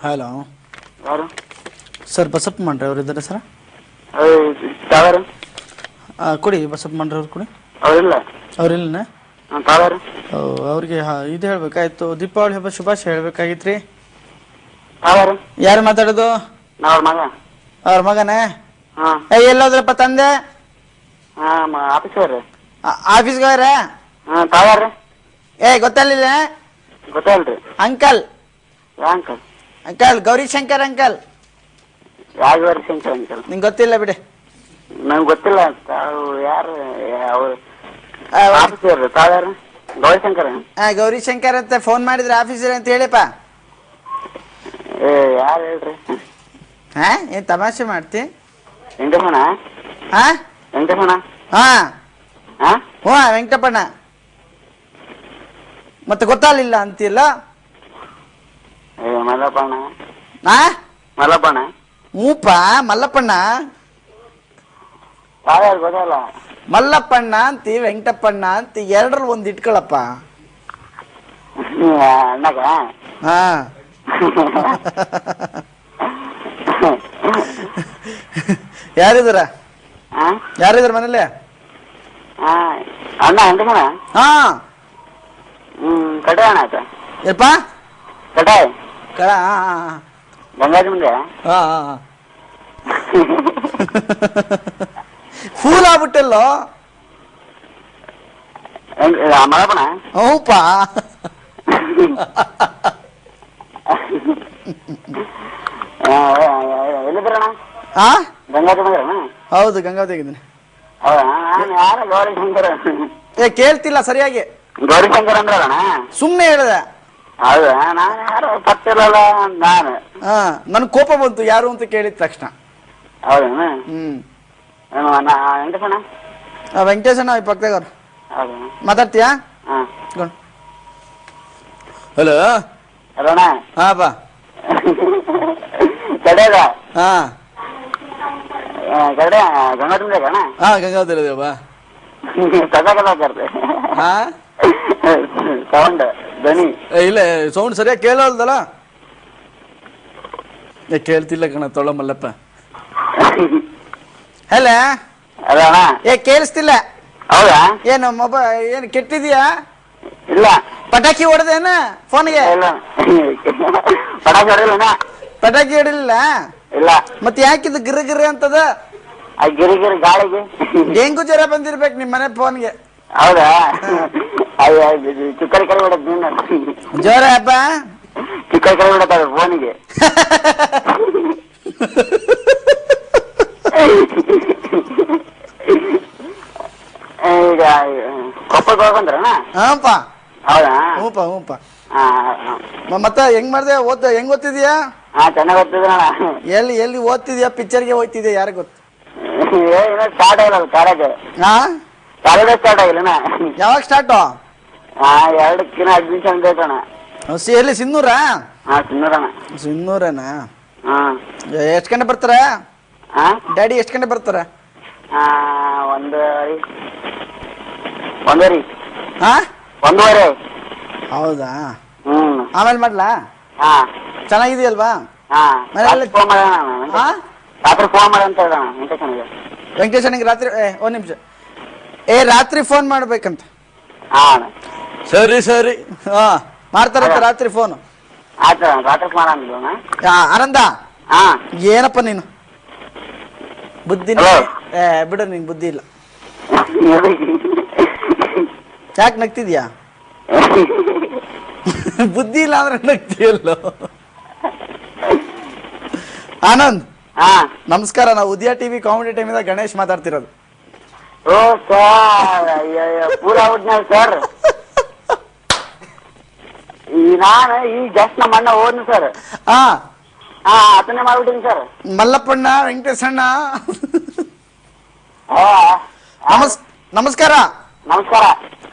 Hello ಯಾರು sir Basappa ಮಂಡ್ರೆ ಅವ್ರು ಇದ್ದಾರೆ ಸರ್? ತಾವ್ಯಾರು? ಕೊಡಿ ಬಸಪ್ಪ ಮಂಡ್ರೆ ಅವ್ರು ಕೊಡಿ. ಅವರಿಲ್ಲ. ಅವ್ರಿಲ್ಲನ? ತಾವ್ಯಾರು? ಅವ್ರಿಗೆ ಇದು ಹೇಳ್ಬೇಕಾಯ್ತು, ದೀಪಾವಳಿ ಹಬ್ಬ ಶುಭಾಶಯ ಹೇಳ್ಬೇಕಾಗಿತ್ತು ರೀ. ತಾವ್ಯಾರು? ಯಾರು ಮಾತಾಡೋದು? ಅವ್ರ ಮಗ. ಅವ್ರ ಮಗನೇ? ಹಾಂ. ಎಲ್ಲೋದ್ರಪ್ಪ ತಂದೆ? ಹಾಂ, ಆಫೀಸ್ ಅವ್ರಿ. ಆಫೀಸ್ಗೆ ಹೋಗ್ರ? ಹಾಂ. ತಾವ್ಯಾರು? ಗೊತ್ತಲ್ಲ? ಗೊತ್ತಲ್ರಿ. ಅಂಕಲ್. ಯಾ ಅಂಕಲ್? Uncle Gaurishankar uncle. ಯಾವ ಗೌರಿಶಂಕರ್ ಅಂಕಲ್? ನಿಂಗೆ ಗೊತ್ತಿಲ್ಲ ಬಿಡಿ. ನಂಗೆ ಗೊತ್ತಿಲ್ಲ. ತಾವು ಯಾರು? ಅವ್ರು ಆಫೀಸ್ ಅವ್ರಿ. ತಾವ್ಯಾರು? ಗೌರಿಶಂಕರ್. ಗೌರಿಶಂಕರ್ ಅಂತ ಫೋನ್ ಮಾಡಿದ್ರೆ ಆಫೀಸರ್ ಅಂತ ಹೇಳಿಪ್ಪ. ಯಾರು ಹೇಳ್ರಿ? ಏನು ತಮಾಷೆ ಮಾಡ್ತಿ? ವೆಂಕಟಮ್ಮಣ. ವೆಂಕಟಮ್ಮಣ. ಹ್ಞೂ ವೆಂಕಟಪ್ಪಣ್ಣ. ಮತ್ತೆ ಗೊತ್ತಾಗಲಿಲ್ಲ ಅಂತಿಲ್ಲ? ಮಲ್ಲಪ್ಪಣ್ಣ. ಮಲ್ಲಪ್ಪಣ್ಣ? ಹ್ಞೂಪ್ಪ ಮಲ್ಲಪ್ಪಣ್ಣ. ತಾವ್ಯಾರು ಗೊತ್ತಲ್ಲ? ಮಲ್ಲಪ್ಪಣ್ಣ ಅಂತಿ ವೆಂಕಟಪ್ಪಣ್ಣ ಅಂತಿ, ಎರಡರಲ್ಲಿ ಒಂದು ಇಟ್ಕೊಳಪ್ಪ. ಅಣ್ಣಗ? ಯಾರಿದಾರ? ಯಾರಿದಾರ ಮನೇಲಿ? ಅಣ್ಣ ಎಂಟಮ್ಮಣ. ಕಟಾಯ ಅಣ್ಣ ಆಯ್ತಾ? ಏನಪ್ಪ ಕಟಾಯ್? ಗಂಗಾಜಿ ಮುಂದೆ. ಫೂಲ್ ಆಗ್ಬಿಟ್ಟಲ್ಲೋ. ಮಲಪಣ? ಹ್ಞೂಪ್ಪ. ಎಲ್ಲಿದ್ರಣ್ಣ? ಗಂಗಾಜಿ ಬಂದ್ರಣ್ಣ? ಹೌದು ಗಂಗಾವತಿ ಆಗಿದ್ದೀನಿ. ಹೌದಾ? ನಾನು ಯಾರ ಗೌರಿಶಂಕರ್. ಕೇಳ್ತಿಲ್ಲ ಸರಿಯಾಗಿ. ಗೌರಿಶಂಕರ್ ಅಂದ್ರಣ್ಣ? ಸುಮ್ಮನೆ ಹೇಳಿದೆ. ಹೌದಾ? ನಾನು ಯಾರು ಪತ್ತಿರಲ್ಲ ನಾನು. ನನ್ ಕೋಪ ಬಂತು ಯಾರು ಅಂತ ಕೇಳಿದ ತಕ್ಷಣ. ಹೌದಾ? ವೆಂಕಟೇಶಣ್ಣ? ವೆಂಕಟೇಶಣ್ಣ ಪಕ್ಕದಾಗ ಅವ್ರು. ಹೌದಾ? ಮಾತಾಡ್ತೀಯಾ? ಹಲೋ. ಅಲ್ಲಣ್ಣ? ಹಾಂ ಕಡೆಗ? ಹಾಂ ಕಡೆ ಗಂಗಾವತಿ ಅಣ್ಣ? ಹಾಂ ಗಂಗಾವತಿ ಇರೋದೇವ. ಹಾಂ ಸೌಂಡ್ ಧ್ವನಿ ಇಲ್ಲ, ಸೌಂಡ್ ಸರಿಯಾಗಿ ಕೇಳೋಲ್ದಲ್ಲ. ಕೇಳ್ತಿಲ್ಲ ಕಣ ತೊಳ ಮಲ್ಲಪ್ಪ. ಹಲ ಅಣ್ಣ? ಕೇಳಿಸ್ತಿಲ್ಲ. ಹೌದಾ? ಏನು ಏನು ಕೆಟ್ಟಿದ್ಯಾ? ಇಲ್ಲ. ಪಟಾಕಿ ಹೊಡೆದೇನ ಫೋನ್ಗೆ? ಪಟಾಕಿ ಹೊಡಿಲ್ಲ. ಪಟಾಕಿ ಹೊಡಿಲಿಲ್ಲ? ಇಲ್ಲ. ಮತ್ತೆ ಯಾಕಿದ್ ಗಿರಿ ಗಿರಿ ಅಂತದ? ಗಿರಿ ಗಿರಿ ಗಾಳಿಗೆ ಡೆಂಗು ಜ್ವರ ಬಂದಿರ್ಬೇಕು ನಿಮ್ ಮನೆ ಫೋನ್ಗೆ. ಹೌದಾ? ಚಿಕ್ಕಡಿ ಕೈ ಬಿಡದ್ ನೀನು. ಜ್ವರ ಹಬ್ಬ ಚಿಕ್ಕಡಿ ಕೈ ಬಿಡತ್ತದ ಫೋನಿಗೆ. ಈಗ ಕೊಪ್ಪಕ್ಕೆ ಹೋಗಿ ಬಂದ್ರಣ್ಣ? ಹಾಂಪ. ಹೌದಾ? ಹ್ಞೂಪ. ಮತ್ತೆ ಹೆಂಗ್ ಮಾಡ್ದೆ? ಹೆಂಗ್ ಓದ್ತಿದ್ಯಾ? ಚೆನ್ನಾಗ್ ಓದ್ತಿದ್ರಣ್ಣ. ಎಲ್ಲಿ ಓದ್ತಿದ್ಯಾ? ಪಿಕ್ಚರ್ಗೆ ಹೋಗ್ತಿದ್ಯಾ? ಯಾರಿಗೆ ಗೊತ್ತು? ಸ್ಟಾರ್ಟ್ ಆಗಿಲ್ಲ ಕಾಲೇಜ್. College start ಆಗಿಲ್ಲಣ್ಣ. ಯಾವಾಗ ಸ್ಟಾರ್ಟು? 2 ದಿನ ಅಡ್ಮಿಷನ್ ಬೇಕಣ್ಣ. ಎಲ್ಲಿ ಸಿನ್ನೂರ? ಸಿನ್ನೂರಣ್ಣ. ಸಿನ್ನೂರನಾ? ಎಷ್ಟು ಗಂಟೆ ಬರ್ತಾರ ಡ್ಯಾಡಿ? ಎಷ್ಟು ಗಂಟೆ ಬರ್ತಾರ? 1:30. ಹೌದಾ? ಆಮೇಲೆ ಮಾಡ್ಲಾ? ಚೆನ್ನಾಗಿದೆಯಲ್ವಾ? ರಾತ್ರಿ ಫೋನ್ ಮಾಡ ಅಂತ ಹೇಳೋಣ ವೆಂಕಟೇಶನಿಗೆ. ವೆಂಕಟೇಶನಿಗೆ ರಾತ್ರಿ ಒಂದ್ ನಿಮಿಷ. ರಾತ್ರಿ ಫೋನ್ ಮಾಡ್ಬೇಕಂತ. ಸರಿ ಮಾಡ್ತಾರಂತ ರಾತ್ರಿ ಫೋನ್. ಆಯ್ತು ರಾತ್ರಿ ಫೋನ್ ಅಂದ್ರಣ್ಣ. ಆನಂದ ಏನಪ್ಪ ನೀನು ಬುದ್ಧಿ ಬಿಡು, ನಿಂಗೆ ಬುದ್ಧಿ ಇಲ್ಲ. ಯಾಕೆ ನಗ್ತಿದ್ಯಾ? ಬುದ್ಧಿ ಇಲ್ಲ ಅಂದ್ರೆ ನಗ್ತಿಯಲ್ಲೋ. ಆನಂದ್ ನಮಸ್ಕಾರ, ನಾವು ಉದಯ ಟಿವಿ ಕಾಮಿಡಿ ಟೈಮಿಂದ ಗಣೇಶ್ ಮಾತಾಡ್ತಿರೋದು. ಓ ಸರ್, ಪೂರಾ ಉದ್ನಲ್ ಸರ್. ನಾನು ಈ ಜಸ್ಟ್ ನಮ್ಮ ಅಣ್ಣ ಹೋದ್ನು ಸರ್. ಅದನ್ನೇ ಮಾಡ್ಬಿಟ್ಟಿನಿ ಸರ್. ಮಲ್ಲಪ್ಪಣ್ಣ, ವೆಂಕಟೇಶಣ್ಣ ನಮಸ್ಕಾರ. ನಮಸ್ಕಾರ.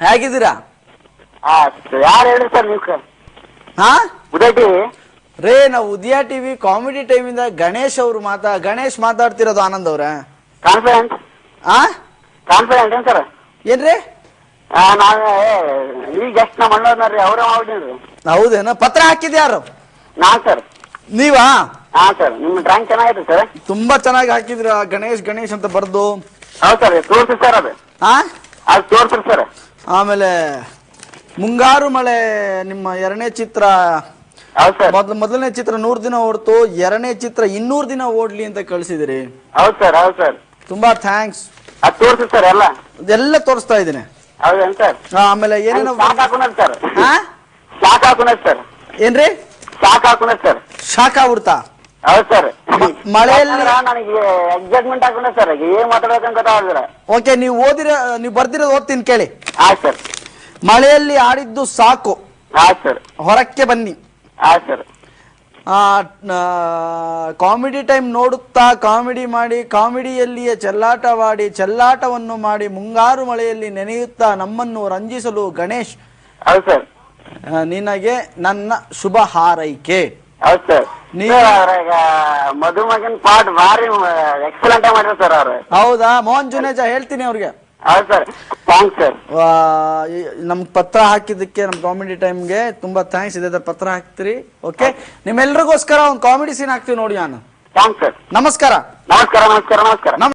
ಹೇಗಿದ್ದೀರಾ? ಯಾರು ಹೇಳಿ ಸರ್ ನೀವು? ಉದಯ ಟಿವಿ ರೇ, ನಾವು ಉದಯ ಟಿವಿ ಕಾಮಿಡಿ ಟೈಮಿಂದ ಗಣೇಶ್ ಮಾತಾಡ್ತಿರೋದು. ಆನಂದ್ ಅವ್ರ ಕಾನ್ಫಿಡೆಂಟ್ ಏನ್ ಸರ್? ಏನ್ರಿ? ನಾನು ಈಗ ಜಸ್ಟ್ ನಮ್ಮ ಅಣ್ಣ ಅವ್ರೇ ಮಾಡ್ಬಿಟ್ಟಿನ್ರಿ. ಹೌದೇನ? ಪತ್ರ ಹಾಕಿದ್ಯಾರು? ನಾನ್ ಸರ್. ನೀವಾ? ಹಾ ಸರ್, ನಿಮ್ಮ ಡ್ರಾಯಿಂಗ್ ಚೆನ್ನಾಗಿದೆ ಸರ್. ತುಂಬಾ ಚೆನ್ನಾಗಿ ಹಾಕಿದ್ರ ಗಣೇಶ್ ಗಣೇಶ್ ಅಂತ ಬರ್ದು. ಹೌದು ಸರ್, ತೋರ್ಸಿ ಸರ್ ಅದು. ಆ ಅದು ತೋರ್ಸ್ರಿ ಸರ್. ಆಮೇಲೆ ಮುಂಗಾರು ಮಳೆ ನಿಮ್ಮ 2ನೇ ಚಿತ್ರ. ಹೌದು ಸರ್. ಮೊದಲನೇ ಚಿತ್ರ 100 ದಿನ ಓಡ್ತು, 2ನೇ ಚಿತ್ರ 200 ದಿನ ಓಡ್ಲಿ ಅಂತ ಕಳ್ಸಿದಿರಿ. ಹೌದು ಸರ್, ಹೌದು ಸರ್. ತುಂಬಾ ಥ್ಯಾಂಕ್ಸ್. ಅದು ತೋರ್ಸಿ ಸರ್ ಎಲ್ಲ. ಎಲ್ಲ ತೋರಿಸ್ತಾ ಇದ್ದೀನಿ. ಹೌದೇನು ಸರ್? ಆಮೇಲೆ ಏನೇನೋ ಶಾಕ್ ಹಾಕುನದ್ ಸರ್. ಹಾ ಶಾಕ್ ಹಾಕುನದ್ ಸರ್. ಏನ್ರಿ? ಶಾಕ್ ಹಾಕುನದ್ ಸರ್. ಶಾಕ್ ಆಗ್ಬಿಡ್ತಾ? ಹೌದು ಸರ್. ಮಳೆಯಲ್ಲಿ ನನಗೆ ಎಕ್ಸೈಟ್ಮೆಂಟ್ ಹಾಕುನದ್ ಸರ್, ಏನ್ ಮಾತಾಡ್ಬೇಕಂತ ಗೊತ್ತಾಗಲ್ಲ. ಓಕೆ, ನೀವು ನೀವು ಬರ್ದಿರೋದು ಓದ್ತೀನಿ ಕೇಳಿ. ಆಯ್ತು ಸರ್. ಮಳೆಯಲ್ಲಿ ಆಡಿದ್ದು ಸಾಕು, ಆಯ್ತು ಸರ್. ಹೊರಕ್ಕೆ ಬನ್ನಿ. ಆಯ್ತು ಸರ್. ಕಾಮಿಡಿ ಟೈಮ್ ನೋಡುತ್ತಾ ಕಾಮಿಡಿ ಮಾಡಿ, ಕಾಮಿಡಿಯಲ್ಲಿಯೇ ಚೆಲ್ಲಾಟವಾಡಿ, ಚೆಲ್ಲಾಟವನ್ನು ಮಾಡಿ, ಮುಂಗಾರು ಮಳೆಯಲ್ಲಿ ನೆನೆಯುತ್ತಾ ನಮ್ಮನ್ನು ರಂಜಿಸಲು ಗಣೇಶ್. ಹೌದು ಸರ್. ನಿನಗೆ ನನ್ನ ಶುಭ ಹಾರೈಕೆ. ಹೌದು ಸರ್. ಈಗ ಮಧುಮಗನ್ ಪಾಠ ಭಾರಿ ಎಕ್ಸಲೆಂಟ್ ಆಗಿ ಮಾಡಿದ್ರು ಸರ್ ಅವ್ರು. ಹೌದಾ? ಮೋಹನ್ ಜುನೇಜಾ ಹೇಳ್ತೀನಿ ಅವ್ರಿಗೆ. ಹೌದು ಸರ್, ಥ್ಯಾಂಕ್ಸ್ ಸರ್. ನಮ್ಗೆ ಪತ್ರ ಹಾಕಿದ್ದಕ್ಕೆ ನಮ್ಮ ಕಾಮಿಡಿ ಟೈಮ್ಗೆ ತುಂಬಾ ಥ್ಯಾಂಕ್ಸ್. ಇದೆ ಪತ್ರ ಹಾಕ್ತೀರಿ. ಓಕೆ, ನಿಮ್ಮೆಲ್ರಿಗೋಸ್ಕರ ಒಂದು ಕಾಮಿಡಿ ಸೀನ್ ಹಾಕ್ತೀವಿ ನೋಡಿ ನಾನು. Thanks sir. ನಮಸ್ಕಾರ. ನಮಸ್ಕಾರ ನಮಸ್ಕಾರ ನಮಸ್ಕಾರ.